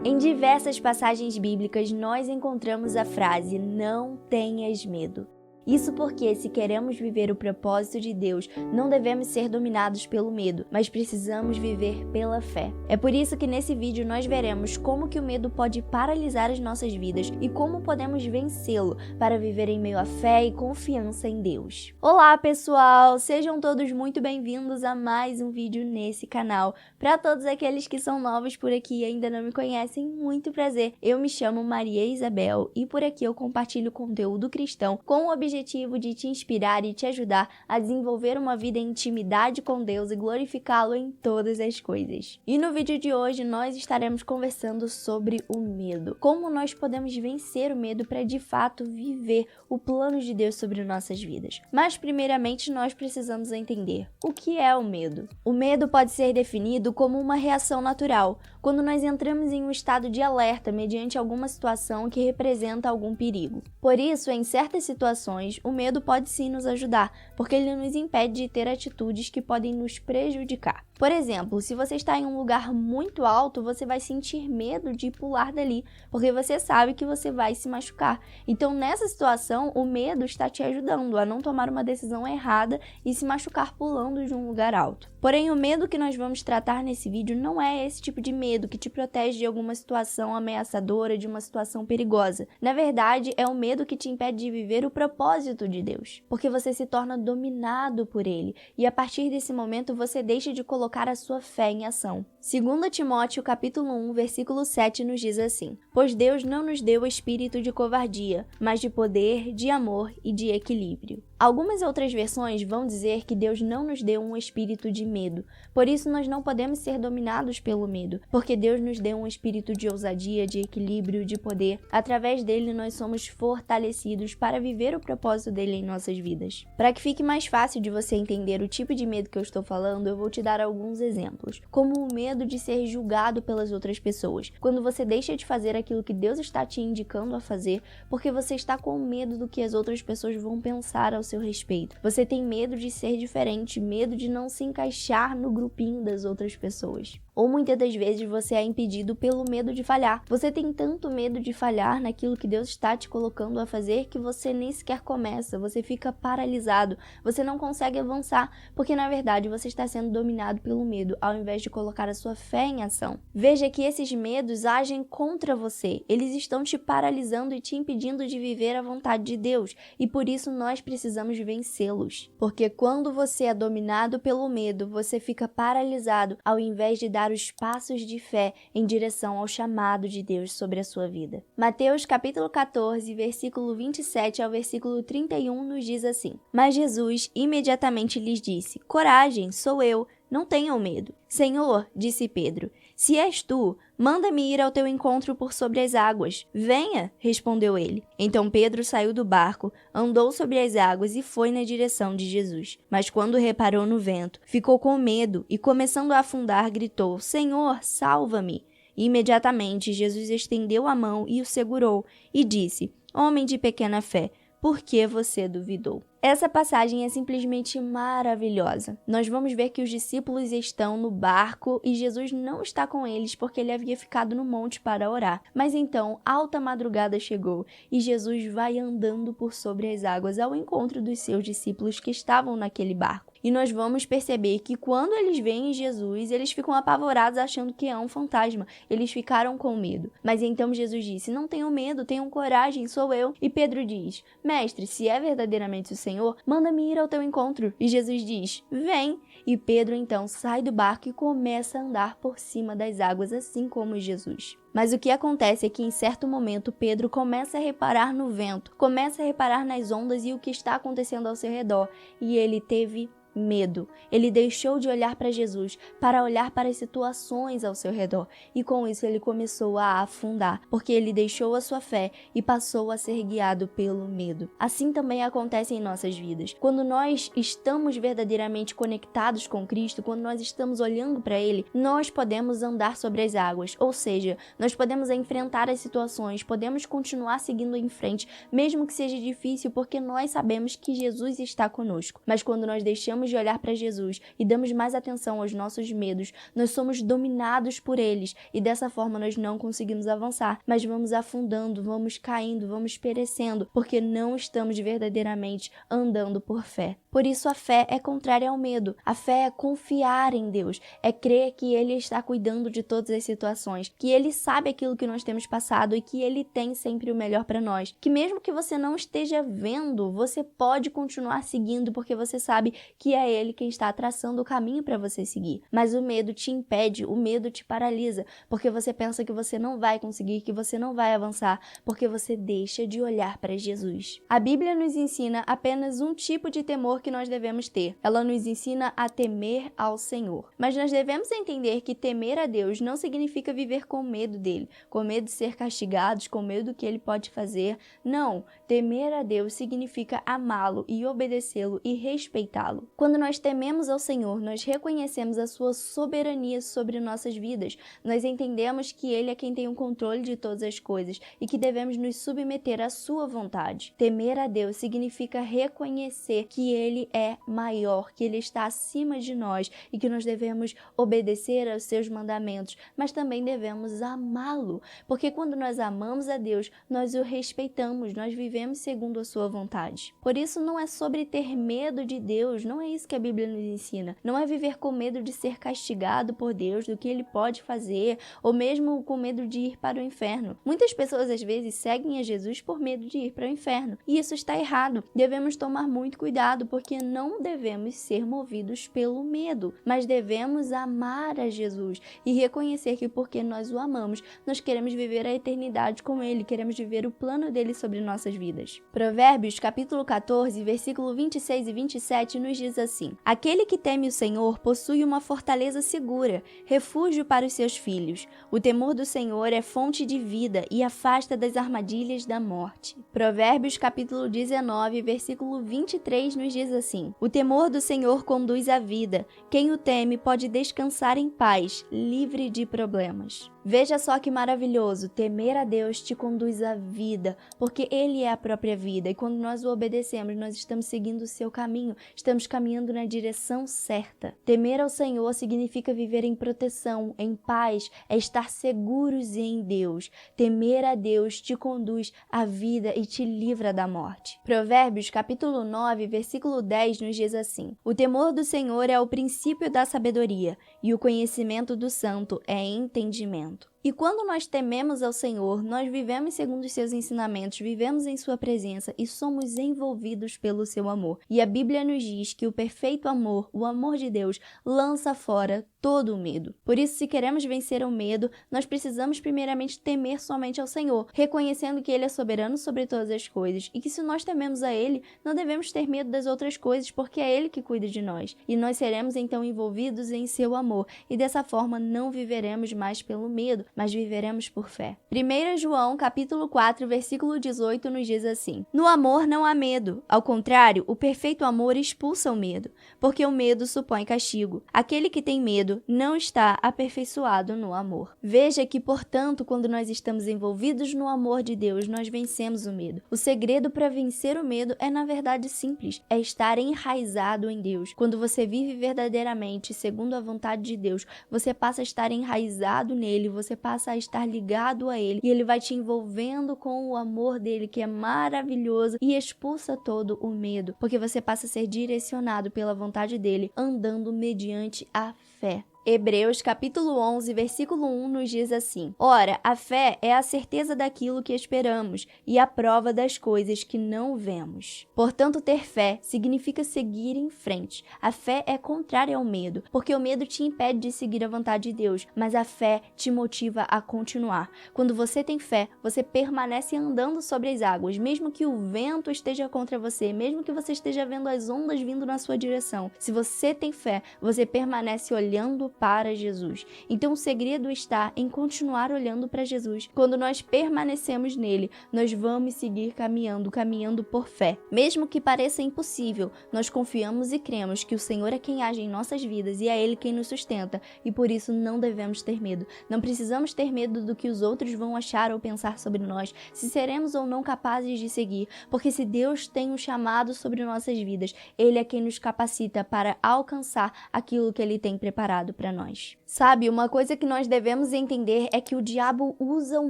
Em diversas passagens bíblicas, nós encontramos a frase "não tenhas medo". Isso porque, se queremos viver o propósito de Deus, não devemos ser dominados pelo medo, mas precisamos viver pela fé. É por isso que nesse vídeo nós veremos como que o medo pode paralisar as nossas vidas e como podemos vencê-lo para viver em meio à fé e confiança em Deus. Olá, pessoal! Sejam todos muito bem-vindos a mais um vídeo nesse canal. Para todos aqueles que são novos por aqui e ainda não me conhecem, muito prazer. Eu me chamo Maria Isabel e por aqui eu compartilho conteúdo cristão com o objetivo de te inspirar e te ajudar a desenvolver uma vida em intimidade com Deus e glorificá-lo em todas as coisas. E no vídeo de hoje nós estaremos conversando sobre o medo. Como nós podemos vencer o medo para de fato viver o plano de Deus sobre nossas vidas. Mas primeiramente nós precisamos entender o que é o medo. O medo pode ser definido como uma reação natural, quando nós entramos em um estado de alerta mediante alguma situação que representa algum perigo. Por isso, em certas situações, o medo pode sim nos ajudar, porque ele nos impede de ter atitudes que podem nos prejudicar. Por exemplo, se você está em um lugar muito alto, você vai sentir medo de pular dali, porque você sabe que você vai se machucar. Então, nessa situação, o medo está te ajudando a não tomar uma decisão errada e se machucar pulando de um lugar alto. Porém, o medo que nós vamos tratar nesse vídeo não é esse tipo de medo que te protege de alguma situação ameaçadora, de uma situação perigosa. Na verdade, é o medo que te impede de viver o propósito de Deus, porque você se torna dominado por ele, e a partir desse momento você deixa de colocar a sua fé em ação. 2 Timóteo capítulo 1, versículo 7 nos diz assim: "Pois Deus não nos deu espírito de covardia, mas de poder, de amor e de equilíbrio." Algumas outras versões vão dizer que Deus não nos deu um espírito de medo, por isso nós não podemos ser dominados pelo medo, porque Deus nos deu um espírito de ousadia, de equilíbrio, de poder. Através dele nós somos fortalecidos para viver o propósito dele em nossas vidas. Para que fique mais fácil de você entender o tipo de medo que eu estou falando, eu vou te dar alguns exemplos, como o medo de ser julgado pelas outras pessoas, quando você deixa de fazer aquilo que Deus está te indicando a fazer, porque você está com medo do que as outras pessoas vão pensar ao seu respeito. Você tem medo de ser diferente, medo de não se encaixar no grupinho das outras pessoas. Ou muitas das vezes você é impedido pelo medo de falhar. Você tem tanto medo de falhar naquilo que Deus está te colocando a fazer que você nem sequer começa, você fica paralisado, você não consegue avançar, porque na verdade você está sendo dominado pelo medo, ao invés de colocar a sua fé em ação. Veja que esses medos agem contra você, eles estão te paralisando e te impedindo de viver a vontade de Deus, e por isso nós precisamos vencê-los. Porque quando você é dominado pelo medo, você fica paralisado, ao invés de dar os passos de fé em direção ao chamado de Deus sobre a sua vida. Mateus capítulo 14, versículo 27 ao versículo 31 nos diz assim: "Mas Jesus imediatamente lhes disse: 'Coragem, sou eu, não tenham medo.' 'Senhor,' disse Pedro, 'se és tu, manda-me ir ao teu encontro por sobre as águas.' 'Venha,' respondeu ele. Então Pedro saiu do barco, andou sobre as águas e foi na direção de Jesus. Mas quando reparou no vento, ficou com medo e, começando a afundar, gritou: 'Senhor, salva-me!' E imediatamente Jesus estendeu a mão e o segurou e disse: 'Homem de pequena fé, por que você duvidou?'" Essa passagem é simplesmente maravilhosa. Nós vamos ver que os discípulos estão no barco e Jesus não está com eles porque ele havia ficado no monte para orar. Mas então, alta madrugada chegou e Jesus vai andando por sobre as águas ao encontro dos seus discípulos que estavam naquele barco. E nós vamos perceber que quando eles veem Jesus, eles ficam apavorados achando que é um fantasma. Eles ficaram com medo. Mas então Jesus disse: "Não tenham medo, tenham coragem, sou eu." E Pedro diz: "Mestre, se é verdadeiramente o Senhor, manda-me ir ao teu encontro." E Jesus diz: "Vem." E Pedro então sai do barco e começa a andar por cima das águas, assim como Jesus. Mas o que acontece é que em certo momento Pedro começa a reparar no vento, começa a reparar nas ondas e o que está acontecendo ao seu redor. E ele teve medo. Ele deixou de olhar para Jesus para olhar para as situações ao seu redor, e com isso ele começou a afundar, porque ele deixou a sua fé e passou a ser guiado pelo medo. Assim também acontece em nossas vidas. Quando nós estamos verdadeiramente conectados com Cristo, quando nós estamos olhando para Ele, nós podemos andar sobre as águas, ou seja, nós podemos enfrentar as situações, podemos continuar seguindo em frente, mesmo que seja difícil, porque nós sabemos que Jesus está conosco. Mas quando nós deixamos deixamos de olhar para Jesus e damos mais atenção aos nossos medos, nós somos dominados por eles e dessa forma nós não conseguimos avançar, mas vamos afundando, vamos caindo, vamos perecendo, porque não estamos verdadeiramente andando por fé. Por isso a fé é contrária ao medo. A fé é confiar em Deus, é crer que Ele está cuidando de todas as situações, que Ele sabe aquilo que nós temos passado e que Ele tem sempre o melhor para nós. Que mesmo que você não esteja vendo, você pode continuar seguindo porque você sabe que é Ele quem está traçando o caminho para você seguir. Mas o medo te impede, o medo te paralisa, porque você pensa que você não vai conseguir, que você não vai avançar, porque você deixa de olhar para Jesus. A Bíblia nos ensina apenas um tipo de temor que nós devemos ter. Ela nos ensina a temer ao Senhor. Mas nós devemos entender que temer a Deus não significa viver com medo dele, com medo de ser castigados, com medo do que ele pode fazer. Não, temer a Deus significa amá-lo e obedecê-lo e respeitá-lo. Quando nós tememos ao Senhor, nós reconhecemos a sua soberania sobre nossas vidas. Nós entendemos que ele é quem tem o controle de todas as coisas e que devemos nos submeter à sua vontade. Temer a Deus significa reconhecer que ele é maior, que ele está acima de nós e que nós devemos obedecer aos seus mandamentos, mas também devemos amá-lo, porque quando nós amamos a Deus, nós o respeitamos, nós vivemos segundo a sua vontade. Por isso não é sobre ter medo de Deus, não é isso que a Bíblia nos ensina. Não é viver com medo de ser castigado por Deus, do que ele pode fazer, ou mesmo com medo de ir para o inferno. Muitas pessoas às vezes seguem a Jesus por medo de ir para o inferno, e isso está errado. Devemos tomar muito cuidado, porque não devemos ser movidos pelo medo, mas devemos amar a Jesus e reconhecer que porque nós o amamos, nós queremos viver a eternidade com ele, queremos viver o plano dele sobre nossas vidas. Provérbios capítulo 14, versículo 26 e 27 nos diz assim: Aquele que teme o Senhor possui uma fortaleza segura, refúgio para os seus filhos. O temor do Senhor é fonte de vida e afasta das armadilhas da morte. Provérbios capítulo 19, versículo 23 nos diz assim: O temor do Senhor conduz à vida. Quem o teme pode descansar em paz, livre de problemas. Veja só que maravilhoso, temer a Deus te conduz à vida, porque Ele é a própria vida, e quando nós o obedecemos, nós estamos seguindo o seu caminho, estamos caminhando na direção certa. Temer ao Senhor significa viver em proteção, em paz, é estar seguros em Deus. Temer a Deus te conduz à vida e te livra da morte. Provérbios capítulo 9, versículo 10 nos diz assim: O temor do Senhor é o princípio da sabedoria, e o conhecimento do santo é entendimento. E quando nós tememos ao Senhor, nós vivemos segundo os seus ensinamentos, vivemos em sua presença e somos envolvidos pelo seu amor. E a Bíblia nos diz que o perfeito amor, o amor de Deus, lança fora todo o medo. Por isso, se queremos vencer o medo, nós precisamos primeiramente temer somente ao Senhor, reconhecendo que Ele é soberano sobre todas as coisas e que se nós tememos a Ele, não devemos ter medo das outras coisas, porque é Ele que cuida de nós. E nós seremos então envolvidos em seu amor e dessa forma não viveremos mais pelo medo, mas viveremos por fé. 1 João capítulo 4, versículo 18 nos diz assim: No amor não há medo, ao contrário, o perfeito amor expulsa o medo, porque o medo supõe castigo. Aquele que tem medo não está aperfeiçoado no amor. Veja que, portanto, quando nós estamos envolvidos no amor de Deus, nós vencemos o medo. O segredo para vencer o medo é, na verdade, simples, é estar enraizado em Deus. Quando você vive verdadeiramente segundo a vontade de Deus, você passa a estar enraizado nele, você passa a estar ligado a ele, e ele vai te envolvendo com o amor dele, que é maravilhoso, e expulsa todo o medo, porque você passa a ser direcionado pela vontade dele, andando mediante a fé. Hebreus capítulo 11, versículo 1 nos diz assim: Ora, a fé é a certeza daquilo que esperamos e a prova das coisas que não vemos. Portanto, ter fé significa seguir em frente. A fé é contrária ao medo, porque o medo te impede de seguir a vontade de Deus, mas a fé te motiva a continuar. Quando você tem fé, você permanece andando sobre as águas, mesmo que o vento esteja contra você, mesmo que você esteja vendo as ondas vindo na sua direção. Se você tem fé, você permanece olhando olhando para Jesus. Então o segredo está em continuar olhando para Jesus. Quando nós permanecemos nele, nós vamos seguir caminhando por fé. Mesmo que pareça impossível, nós confiamos e cremos que o Senhor é quem age em nossas vidas e é Ele quem nos sustenta, e por isso não devemos ter medo. Não precisamos ter medo do que os outros vão achar ou pensar sobre nós, se seremos ou não capazes de seguir, porque se Deus tem um chamado sobre nossas vidas, Ele é quem nos capacita para alcançar aquilo que Ele tem preparado para nós. Sabe, uma coisa que nós devemos entender é que o diabo usa o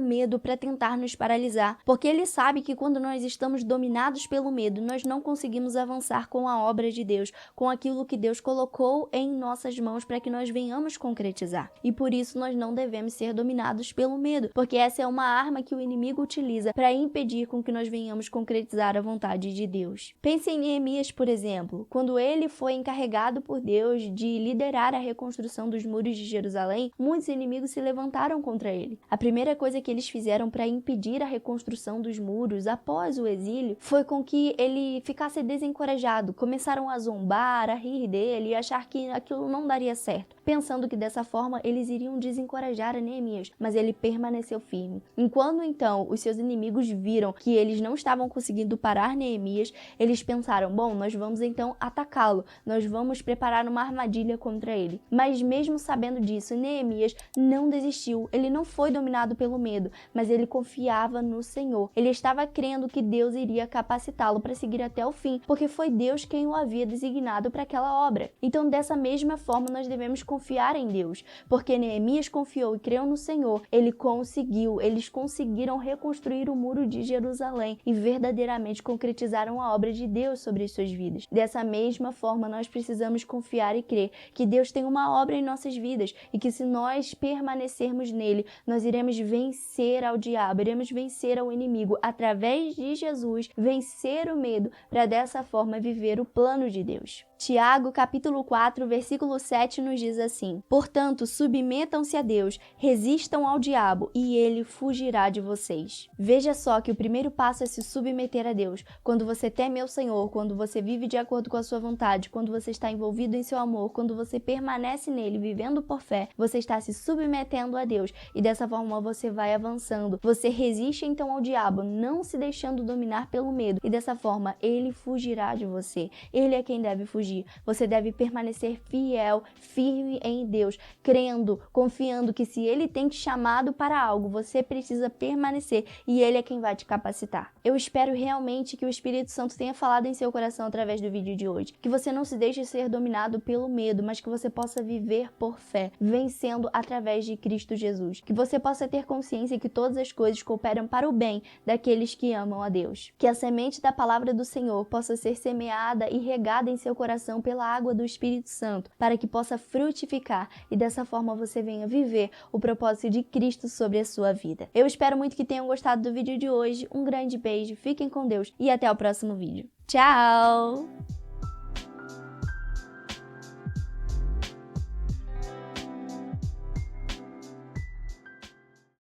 medo para tentar nos paralisar, porque ele sabe que quando nós estamos dominados pelo medo, nós não conseguimos avançar com a obra de Deus, com aquilo que Deus colocou em nossas mãos para que nós venhamos concretizar. E por isso nós não devemos ser dominados pelo medo, porque essa é uma arma que o inimigo utiliza para impedir com que nós venhamos concretizar a vontade de Deus. Pense em Neemias, por exemplo, quando ele foi encarregado por Deus de liderar a reconstrução dos muros de Jerusalém, muitos inimigos se levantaram contra ele. A primeira coisa que eles fizeram para impedir a reconstrução dos muros após o exílio foi com que ele ficasse desencorajado. Começaram a zombar, a rir dele e achar que aquilo não daria certo, pensando que dessa forma eles iriam desencorajar a Neemias, mas ele permaneceu firme. Enquanto então os seus inimigos viram que eles não estavam conseguindo parar Neemias, eles pensaram, bom, nós vamos então atacá-lo, nós vamos preparar uma armadilha contra ele. Mas mesmo sabendo disso, Neemias não desistiu, ele não foi dominado pelo medo, mas ele confiava no Senhor. Ele estava crendo que Deus iria capacitá-lo para seguir até o fim, porque foi Deus quem o havia designado para aquela obra. Então, dessa mesma forma, nós devemos confiar em Deus, porque Neemias confiou e creu no Senhor, eles conseguiram reconstruir o muro de Jerusalém e verdadeiramente concretizaram a obra de Deus sobre as suas vidas. Dessa mesma forma, nós precisamos confiar e crer que Deus tem uma obra em nossas vidas e que se nós permanecermos nele, nós iremos vencer ao diabo, iremos vencer ao inimigo através de Jesus, vencer o medo para dessa forma viver o plano de Deus. Tiago, capítulo 4, versículo 7 nos diz assim: portanto, submetam-se a Deus, resistam ao diabo e ele fugirá de vocês. Veja só que o primeiro passo é se submeter a Deus. Quando você teme ao Senhor, quando você vive de acordo com a sua vontade, quando você está envolvido em seu amor, quando você permanece nele, vivendo por fé, você está se submetendo a Deus e dessa forma você vai avançando. Você resiste então ao diabo, não se deixando dominar pelo medo e dessa forma ele fugirá de você. Ele é quem deve fugir. Você deve permanecer fiel, firme em Deus, crendo, confiando que se Ele tem te chamado para algo, você precisa permanecer e Ele é quem vai te capacitar. Eu espero realmente que o Espírito Santo tenha falado em seu coração através do vídeo de hoje, que você não se deixe ser dominado pelo medo, mas que você possa viver por fé, vencendo através de Cristo Jesus, que você possa ter consciência que todas as coisas cooperam para o bem daqueles que amam a Deus, que a semente da palavra do Senhor possa ser semeada e regada em seu coração pela água do Espírito Santo, para que possa frutificar e dessa forma você venha viver o propósito de Cristo sobre a sua vida. Eu espero muito que tenham gostado do vídeo de hoje. Um grande beijo, fiquem com Deus e até o próximo vídeo. Tchau!